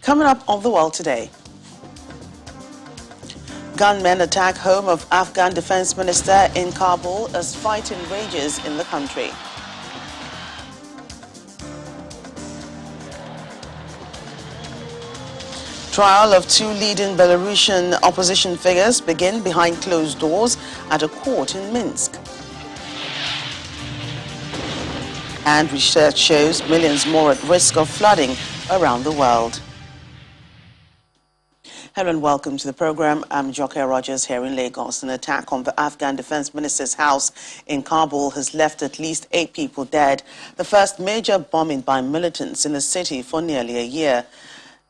Coming up on The World Today. Gunmen attack home of Afghan Defense Minister in Kabul as fighting rages in the country. Trial of two leading Belarusian opposition figures begin behind closed doors at a court in Minsk. And research shows millions more at risk of flooding around the world. Hello and welcome to the program. I'm Joke Rogers here in Lagos. An attack on the Afghan Defense Minister's house in Kabul has left at least 8 people dead, the first major bombing by militants in the city for nearly a year.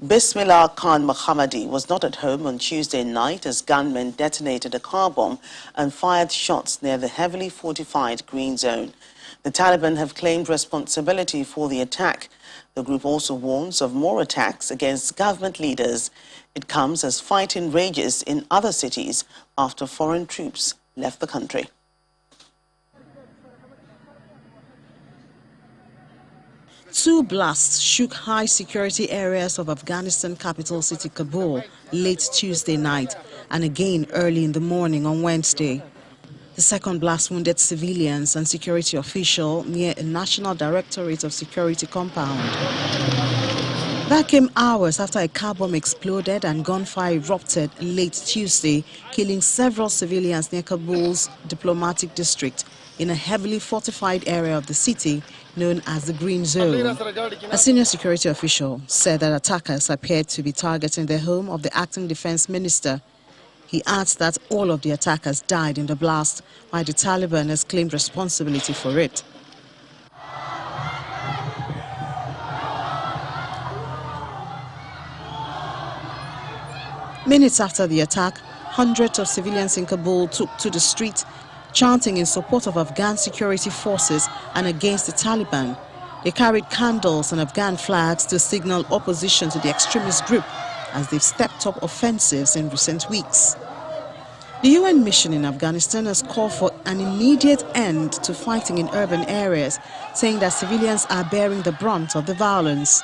Bismillah Khan Mohammadi was not at home on Tuesday night as gunmen detonated a car bomb and fired shots near the heavily fortified Green Zone. The Taliban have claimed responsibility for the attack. The group also warns of more attacks against government leaders. It comes as fighting rages in other cities after foreign troops left the country. Two blasts shook high-security areas of Afghanistan capital city Kabul late Tuesday night and again early in the morning on Wednesday. The second blast wounded civilians and security officials near a National Directorate of Security compound. That came hours after a car bomb exploded and gunfire erupted late Tuesday, killing several civilians near Kabul's diplomatic district in a heavily fortified area of the city known as the Green Zone. A senior security official said that attackers appeared to be targeting the home of the acting defense minister. He adds that all of the attackers died in the blast, while the Taliban has claimed responsibility for it. Minutes after the attack, hundreds of civilians in Kabul took to the street, chanting in support of Afghan security forces and against the Taliban. They carried candles and Afghan flags to signal opposition to the extremist group as they've stepped up offensives in recent weeks. The UN mission in Afghanistan has called for an immediate end to fighting in urban areas, saying that civilians are bearing the brunt of the violence.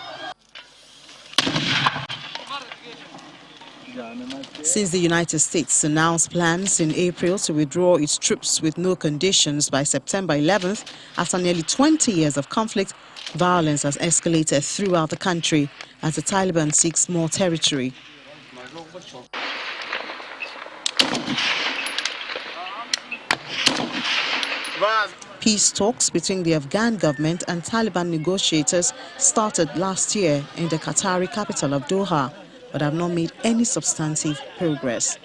Since the United States announced plans in April to withdraw its troops with no conditions by September 11th, after nearly 20 years of conflict, violence has escalated throughout the country as the Taliban seeks more territory. Peace talks between the Afghan government and Taliban negotiators started last year in the Qatari capital of Doha, but have not made any substantive progress.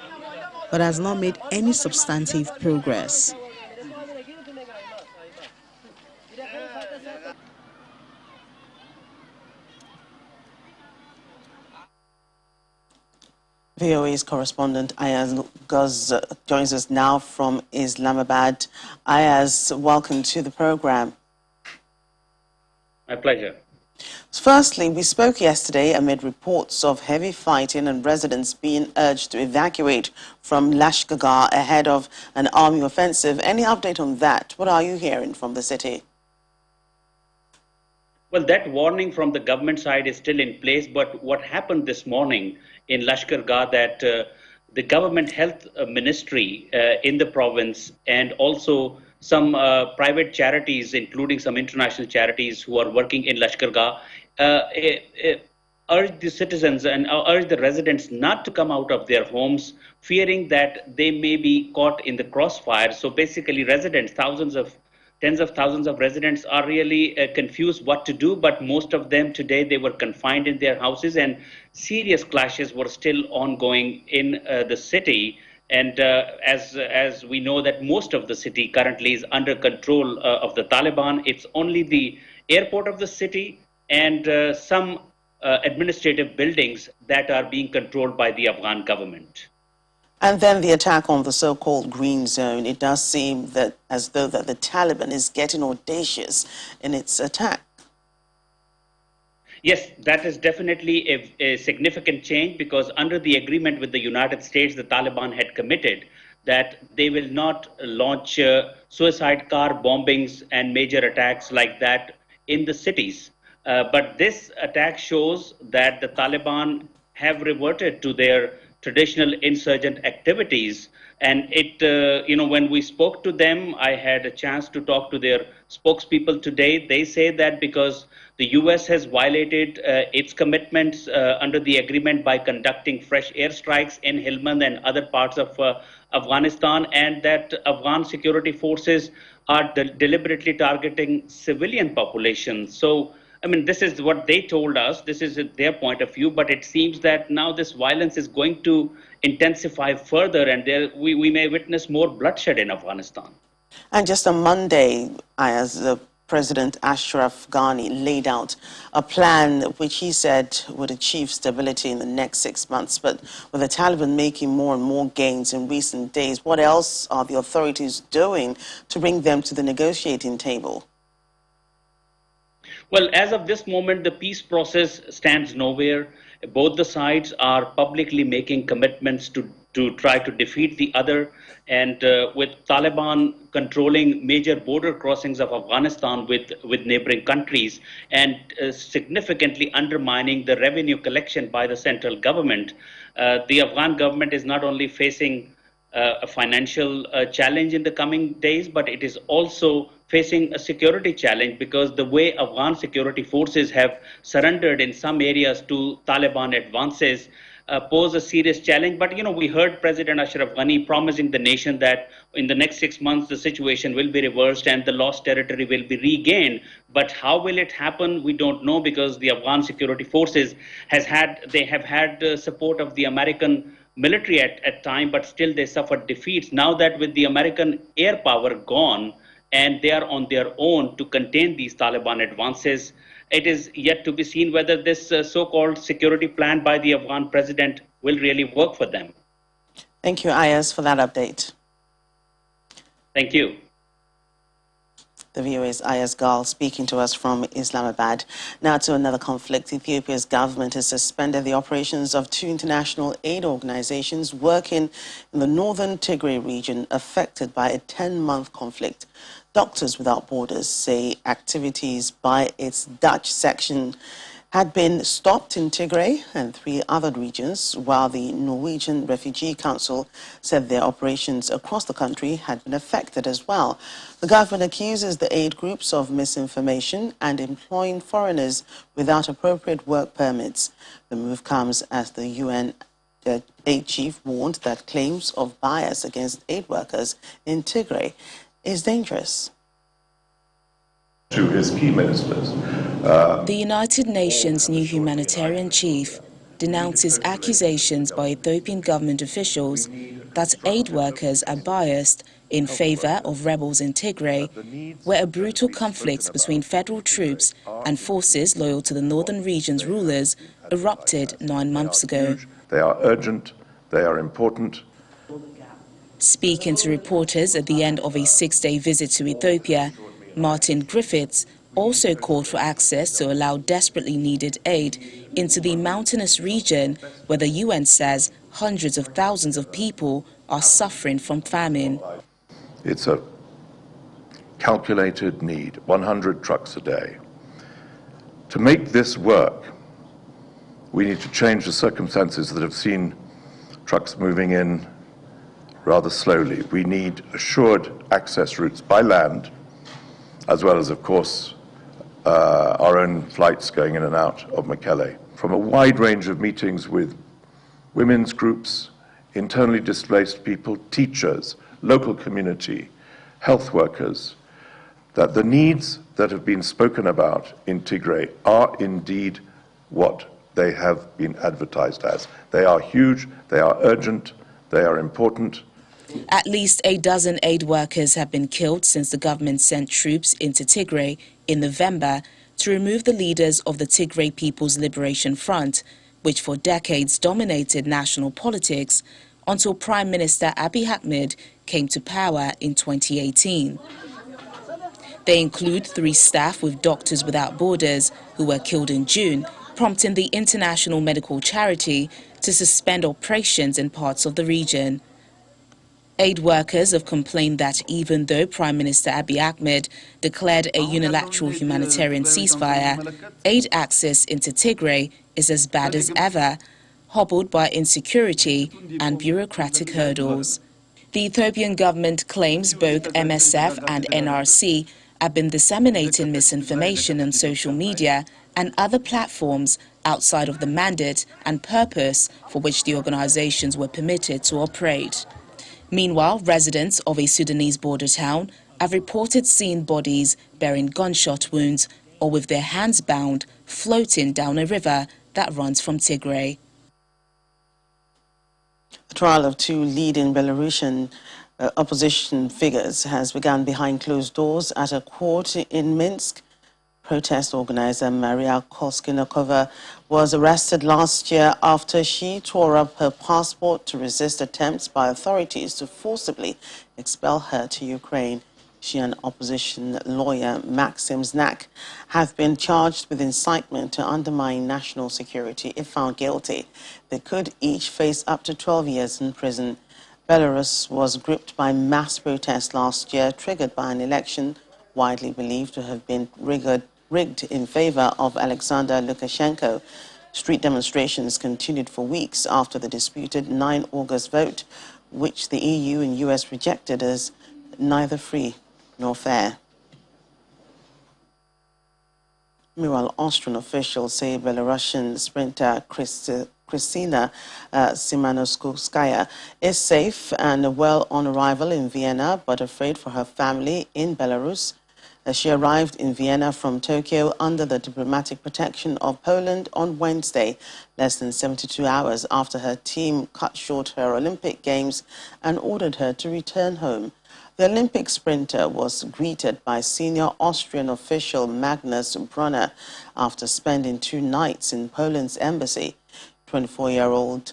VOA's correspondent Ayaz Guz joins us now from Islamabad. Ayaz, welcome to the program. My pleasure. Firstly, we spoke yesterday amid reports of heavy fighting and residents being urged to evacuate from Lashkargah ahead of an army offensive. Any update on that? What are you hearing from the city? Well, that warning from the government side is still in place, but what happened this morning in Lashkargah, that the government health ministry in the province and also some private charities, including some international charities who are working in Lashkargah, urge the citizens and urge the residents not to come out of their homes, fearing that they may be caught in the crossfire. So basically residents, tens of thousands of residents are really confused what to do, but most of them today, they were confined in their houses and serious clashes were still ongoing in the city. And as we know that most of the city currently is under control of the Taliban, it's only the airport of the city and some administrative buildings that are being controlled by the Afghan government. And then the attack on the so-called Green Zone. It does seem that as though that the Taliban is getting audacious in its attack. Yes, that is definitely a significant change, because under the agreement with the United States, the Taliban had committed that they will not launch suicide car bombings and major attacks like that in the cities. But this attack shows that the Taliban have reverted to their traditional insurgent activities. And when we spoke to them, I had a chance to talk to their spokespeople today. They say that because the US has violated its commitments under the agreement by conducting fresh airstrikes in Helmand and other parts of Afghanistan, and that Afghan security forces are deliberately targeting civilian populations. So, I mean, this is what they told us. This is their point of view, but it seems that now this violence is going to intensify further, and we may witness more bloodshed in Afghanistan. And just on Monday, as the President Ashraf Ghani laid out a plan which he said would achieve stability in the next 6 months. But with the Taliban making more and more gains in recent days, what else are the authorities doing to bring them to the negotiating table? Well, as of this moment, the peace process stands nowhere. Both the sides are publicly making commitments to try to defeat the other. And with Taliban controlling major border crossings of Afghanistan with neighboring countries and significantly undermining the revenue collection by the central government, the Afghan government is not only facing a financial challenge in the coming days, but it is also facing a security challenge, because the way Afghan security forces have surrendered in some areas to Taliban advances pose a serious challenge. But, we heard President Ashraf Ghani promising the nation that in the next 6 months, the situation will be reversed and the lost territory will be regained. But how will it happen? We don't know, because the Afghan security forces have had support of the American military at time, but still they suffered defeats. Now that with the American air power gone and they are on their own to contain these Taliban advances, it is yet to be seen whether this so-called security plan by the Afghan president will really work for them. Thank you, Ayaz, for that update. Thank you. The VOA's Ayaz Gal speaking to us from Islamabad. Now to another conflict. Ethiopia's government has suspended the operations of 2 international aid organizations working in the northern Tigray region affected by a 10-month conflict. Doctors Without Borders say activities by its Dutch section had been stopped in Tigray and 3 other regions, while the Norwegian Refugee Council said their operations across the country had been affected as well. The government accuses the aid groups of misinformation and employing foreigners without appropriate work permits. The move comes as the UN aid chief warned that claims of bias against aid workers in Tigray is dangerous. To his key ministers. The United Nations new humanitarian chief denounces accusations by Ethiopian government officials that aid workers are biased in favor of rebels in Tigray, where a brutal conflict between federal troops and forces loyal to the northern region's rulers erupted 9 months ago. They are urgent, they are important. Speaking to reporters at the end of a 6-day visit to Ethiopia, Martin Griffiths also called for access to allow desperately needed aid into the mountainous region where the UN says hundreds of thousands of people are suffering from famine. It's a calculated need, 100 trucks a day. To make this work, we need to change the circumstances that have seen trucks moving in rather slowly. We need assured access routes by land, as well as, of course, our own flights going in and out of Mekelle. From a wide range of meetings with women's groups, internally displaced people, teachers, local community, health workers, that the needs that have been spoken about in Tigray are indeed what they have been advertised as. They are huge, they are urgent, they are important. At least a dozen aid workers have been killed since the government sent troops into Tigray in November to remove the leaders of the Tigray People's Liberation Front, which for decades dominated national politics until Prime Minister Abiy Ahmed came to power in 2018. They include 3 staff with Doctors Without Borders who were killed in June, prompting the international medical charity to suspend operations in parts of the region. Aid workers have complained that even though Prime Minister Abiy Ahmed declared a unilateral humanitarian ceasefire, aid access into Tigray is as bad as ever, hobbled by insecurity and bureaucratic hurdles. The Ethiopian government claims both MSF and NRC have been disseminating misinformation on social media and other platforms outside of the mandate and purpose for which the organizations were permitted to operate. Meanwhile, residents of a Sudanese border town have reported seeing bodies bearing gunshot wounds or with their hands bound floating down a river that runs from Tigray. The trial of two leading Belarusian opposition figures has begun behind closed doors at a court in Minsk. Protest organizer Maria Koskinokova was arrested last year after she tore up her passport to resist attempts by authorities to forcibly expel her to Ukraine. She and opposition lawyer Maxim Znak have been charged with incitement to undermine national security if found guilty. They could each face up to 12 years in prison. Belarus was gripped by mass protests last year, triggered by an election widely believed to have been rigged in favor of Alexander Lukashenko. Street demonstrations continued for weeks after the disputed 9 August vote, which the EU and US rejected as neither free nor fair. Meanwhile, Austrian officials say Belarusian sprinter Kristina Simanouskaya is safe and well on arrival in Vienna, but afraid for her family in Belarus. She arrived in Vienna from Tokyo under the diplomatic protection of Poland on Wednesday, less than 72 hours after her team cut short her Olympic Games and ordered her to return home. The Olympic sprinter was greeted by senior Austrian official Magnus Brunner after spending 2 nights in Poland's embassy. 24-year-old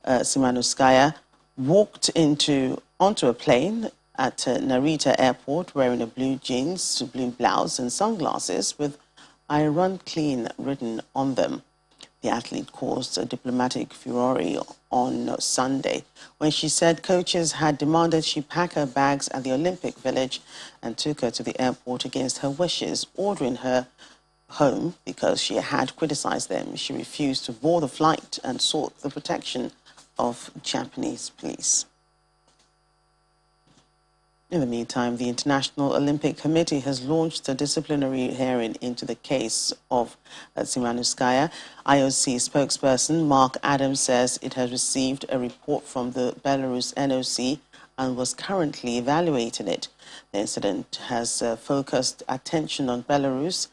Simanouskaya walked onto a plane at Narita Airport wearing a blue jeans, blue blouse and sunglasses with "I run clean" written on them. The athlete caused a diplomatic furore on Sunday when she said coaches had demanded she pack her bags at the Olympic Village and took her to the airport against her wishes, ordering her home because she had criticized them. She refused to board the flight and sought the protection of Japanese police. In the meantime, the International Olympic Committee has launched a disciplinary hearing into the case of Simanouskaya. IOC spokesperson Mark Adams says it has received a report from the Belarus NOC and was currently evaluating it. The incident has focused attention on Belarus,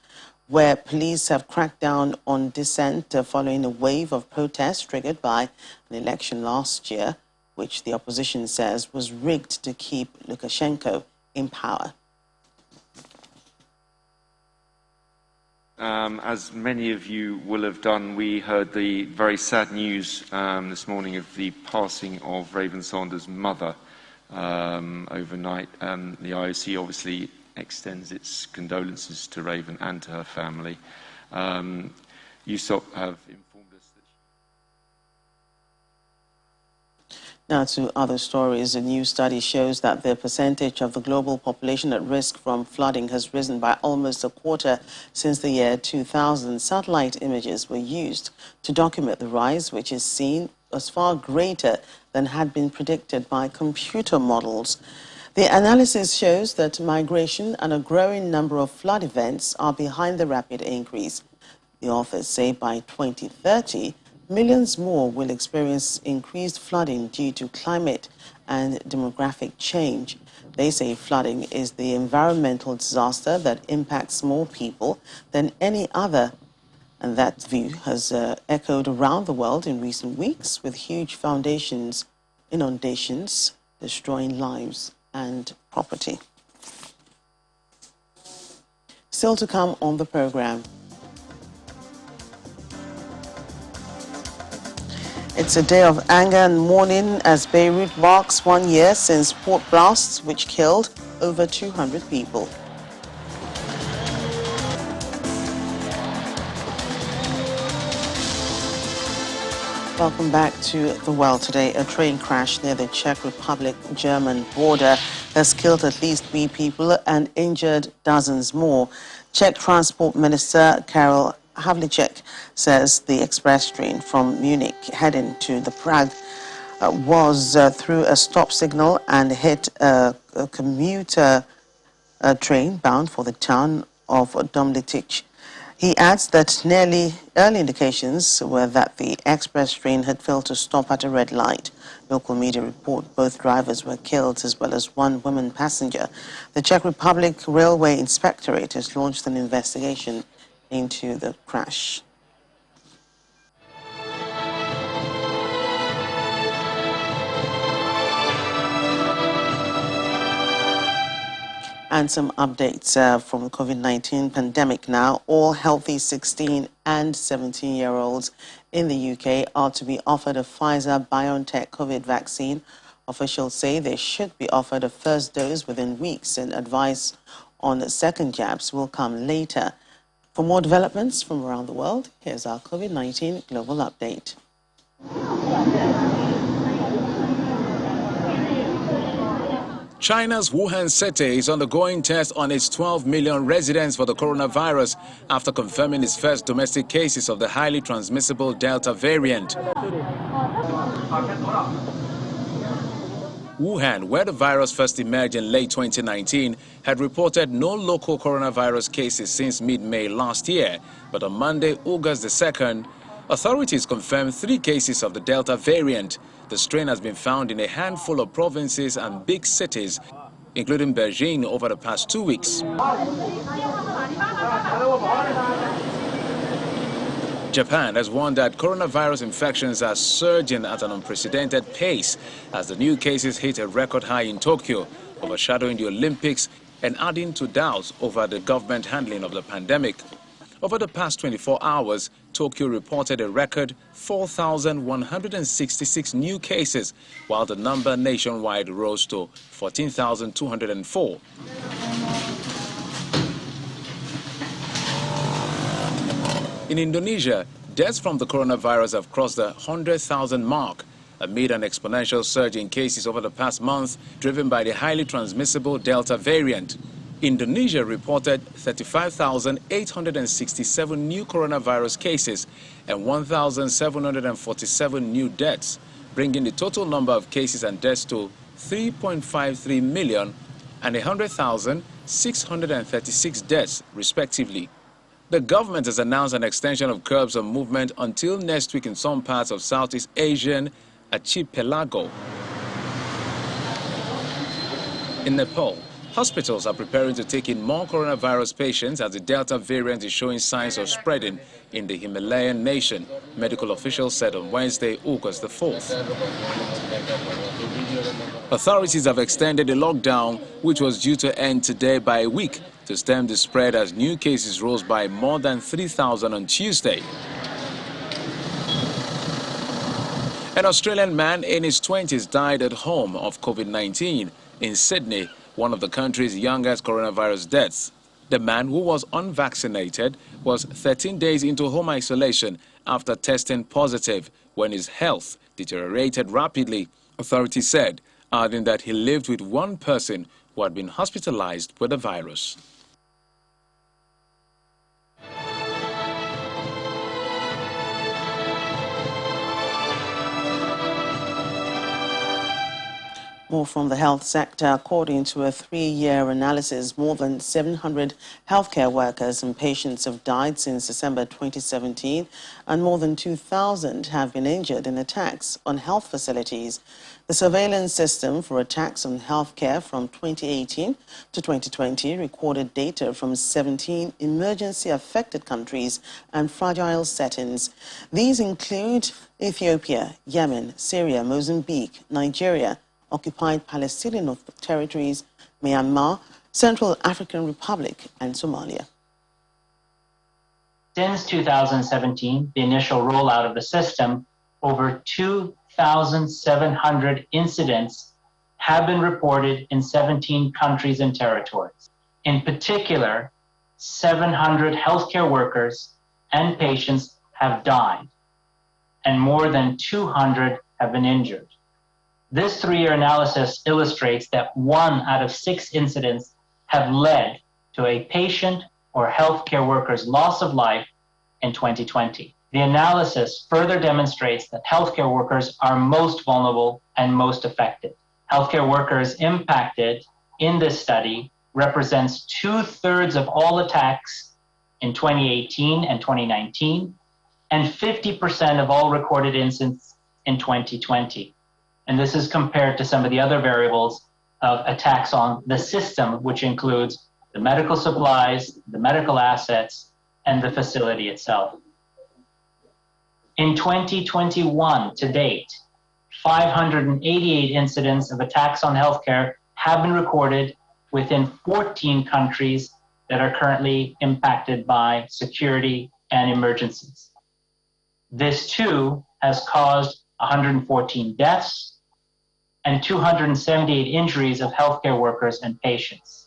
where police have cracked down on dissent following a wave of protests triggered by an election last year, which the opposition says was rigged to keep Lukashenko in power. As many of you will have done, we heard the very sad news this morning of the passing of Raven Saunders' mother overnight. The IOC obviously extends its condolences to Raven and to her family. USOP have informed us that... Now to other stories. A new study shows that the percentage of the global population at risk from flooding has risen by almost a quarter since the year 2000. Satellite images were used to document the rise, which is seen as far greater than had been predicted by computer models. The analysis shows that migration and a growing number of flood events are behind the rapid increase. The authors say by 2030, millions more will experience increased flooding due to climate and demographic change. They say flooding is the environmental disaster that impacts more people than any other. And that view has echoed around the world in recent weeks, with huge inundations destroying lives and property. Still to come on the program. It's a day of anger and mourning as Beirut marks 1 year since port blasts which killed over 200 people. Welcome back to The World Today. A train crash near the Czech Republic-German border has killed at least 3 people and injured dozens more. Czech Transport Minister Karel Havlicek says the express train from Munich heading to the Prague was through a stop signal and hit a commuter train bound for the town of Domlitic. He adds that early indications were that the express train had failed to stop at a red light. Local media report both drivers were killed as well as 1 woman passenger. The Czech Republic Railway Inspectorate has launched an investigation into the crash. And some updates from the COVID-19 pandemic now. All healthy 16 and 17-year-olds in the UK are to be offered a Pfizer-BioNTech COVID vaccine. Officials say they should be offered a first dose within weeks, and advice on the second jabs will come later. For more developments from around the world, here's our COVID-19 global update. China's Wuhan city is undergoing tests on its 12 million residents for the coronavirus after confirming its first domestic cases of the highly transmissible Delta variant. Wuhan, where the virus first emerged in late 2019, had reported no local coronavirus cases since mid-May last year. But on Monday, August the 2nd, authorities confirmed 3 cases of the Delta variant. The strain has been found in a handful of provinces and big cities, including Beijing, over the past 2 weeks. Japan has warned that coronavirus infections are surging at an unprecedented pace as the new cases hit a record high in Tokyo, overshadowing the Olympics and adding to doubts over the government handling of the pandemic. Over the past 24 hours, Tokyo reported a record 4,166 new cases, while the number nationwide rose to 14,204. In Indonesia, deaths from the coronavirus have crossed the 100,000 mark amid an exponential surge in cases over the past month, driven by the highly transmissible Delta variant. Indonesia reported 35,867 new coronavirus cases and 1,747 new deaths, bringing the total number of cases and deaths to 3.53 million and 100,636 deaths, respectively. The government has announced an extension of curbs on movement until next week in some parts of Southeast Asian archipelago. In Nepal, hospitals are preparing to take in more coronavirus patients as the Delta variant is showing signs of spreading in the Himalayan nation, medical officials said on Wednesday, August the 4th. Authorities have extended the lockdown, which was due to end today, by a week to stem the spread as new cases rose by more than 3,000 on Tuesday. An Australian man in his 20s died at home of COVID-19 in Sydney, one of the country's youngest coronavirus deaths. The man, who was unvaccinated, was 13 days into home isolation after testing positive when his health deteriorated rapidly, authorities said, adding that he lived with one person who had been hospitalized with the virus. More from the health sector. According to a 3-year analysis, more than 700 healthcare workers and patients have died since December 2017, and more than 2,000 have been injured in attacks on health facilities. The surveillance system for attacks on healthcare from 2018 to 2020 recorded data from 17 emergency-affected countries and fragile settings. These include Ethiopia, Yemen, Syria, Mozambique, Nigeria, occupied Palestinian territories, Myanmar, Central African Republic, and Somalia. Since 2017, the initial rollout of the system, over 2,700 incidents have been reported in 17 countries and territories. In particular, 700 healthcare workers and patients have died. and more than 200 have been injured. This 3-year analysis illustrates that 1 out of 6 incidents have led to a patient or healthcare worker's loss of life in 2020. The analysis further demonstrates that healthcare workers are most vulnerable and most affected. Healthcare workers impacted in this study represents 2/3 of all attacks in 2018 and 2019, and 50% of all recorded incidents in 2020. And this is compared to some of the other variables of attacks on the system, which includes the medical supplies, the medical assets, and the facility itself. In 2021, to date, 588 incidents of attacks on healthcare have been recorded within 14 countries that are currently impacted by security and emergencies. This too has caused 114 deaths and 278 injuries of healthcare workers and patients.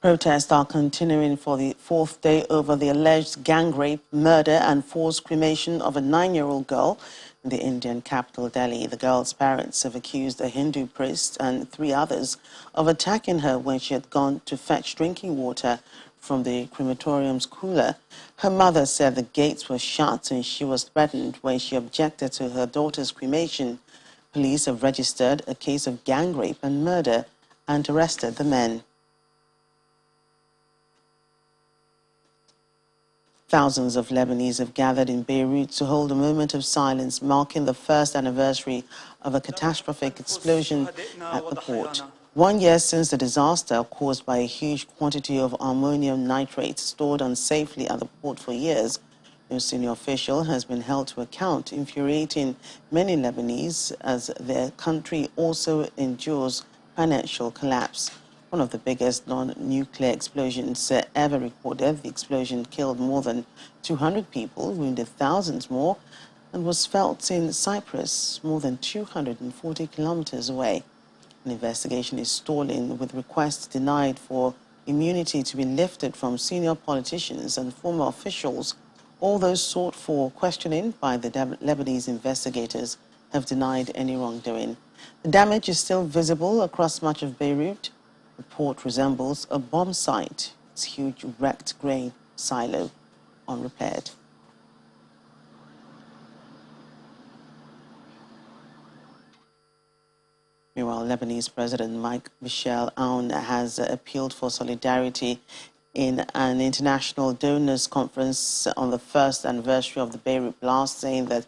Protests are continuing for the 4th day over the alleged gang rape, murder and forced cremation of a 9-year-old girl in the Indian capital, Delhi. The girl's parents have accused a Hindu priest and 3 others of attacking her when she had gone to fetch drinking water from the crematorium's cooler. Her mother said the gates were shut and she was threatened when she objected to her daughter's cremation. Police have registered a case of gang rape and murder and arrested the men. Thousands of Lebanese have gathered in Beirut to hold a moment of silence marking the first anniversary of a catastrophic explosion at the port. 1 year since the disaster caused by a huge quantity of ammonium nitrate stored unsafely at the port for years, no senior official has been held to account, infuriating many Lebanese as their country also endures financial collapse. One of the biggest non-nuclear explosions ever recorded, the explosion killed more than 200 people, wounded thousands more, and was felt in Cyprus, more than 240 kilometers away. An investigation is stalling, with requests denied for immunity to be lifted from senior politicians and former officials. All those sought for questioning by the Lebanese investigators have denied any wrongdoing. The damage is still visible across much of Beirut. The port resembles a bomb site, its huge wrecked grain silo unrepaired. Meanwhile, Lebanese President Michel Aoun has appealed for solidarity in an international donors conference on the first anniversary of the Beirut blast, saying that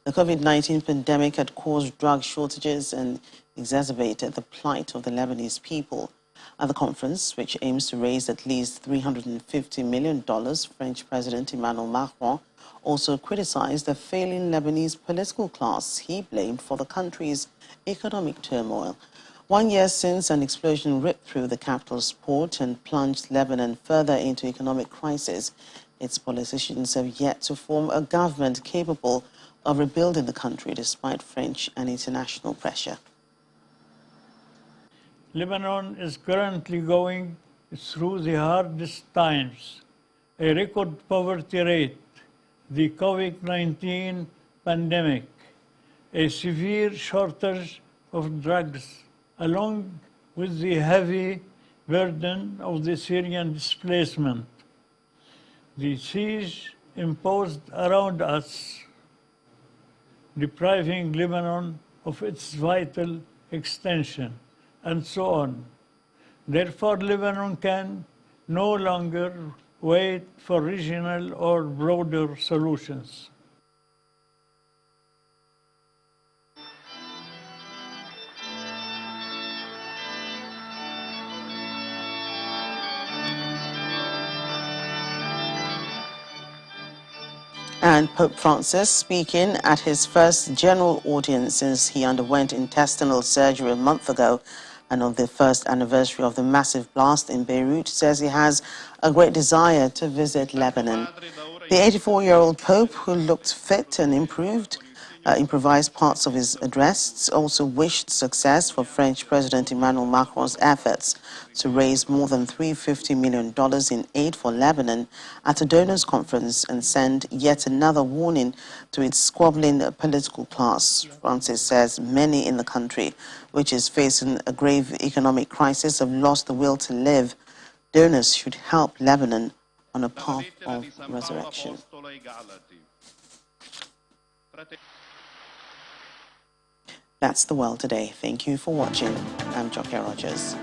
the COVID-19 pandemic had caused drug shortages and exacerbated the plight of the Lebanese people. At the conference, which aims to raise at least $350 million, French President Emmanuel Macron also criticized the failing Lebanese political class he blamed for the country's economic turmoil. 1 year since an explosion ripped through the capital's port and plunged Lebanon further into economic crisis, its politicians have yet to form a government capable of rebuilding the country despite French and international pressure. Lebanon is currently going through the hardest times, a record poverty rate, the COVID-19 pandemic, a severe shortage of drugs, along with the heavy burden of the Syrian displacement. The siege imposed around us, depriving Lebanon of its vital extension, and so on. Therefore, Lebanon can no longer wait for regional or broader solutions. And Pope Francis, speaking at his first general audience since he underwent intestinal surgery a month ago and on the first anniversary of the massive blast in Beirut, says he has a great desire to visit Lebanon. The 84-year-old Pope, who looked fit and improved, improvised parts of his address, also wished success for French President Emmanuel Macron's efforts to raise more than $350 million in aid for Lebanon at a donors' conference and send yet another warning to its squabbling political class. Francis says many in the country, which is facing a grave economic crisis, have lost the will to live. Donors should help Lebanon on a path of resurrection. That's the world today. Thank you for watching. I'm Joke Rogers.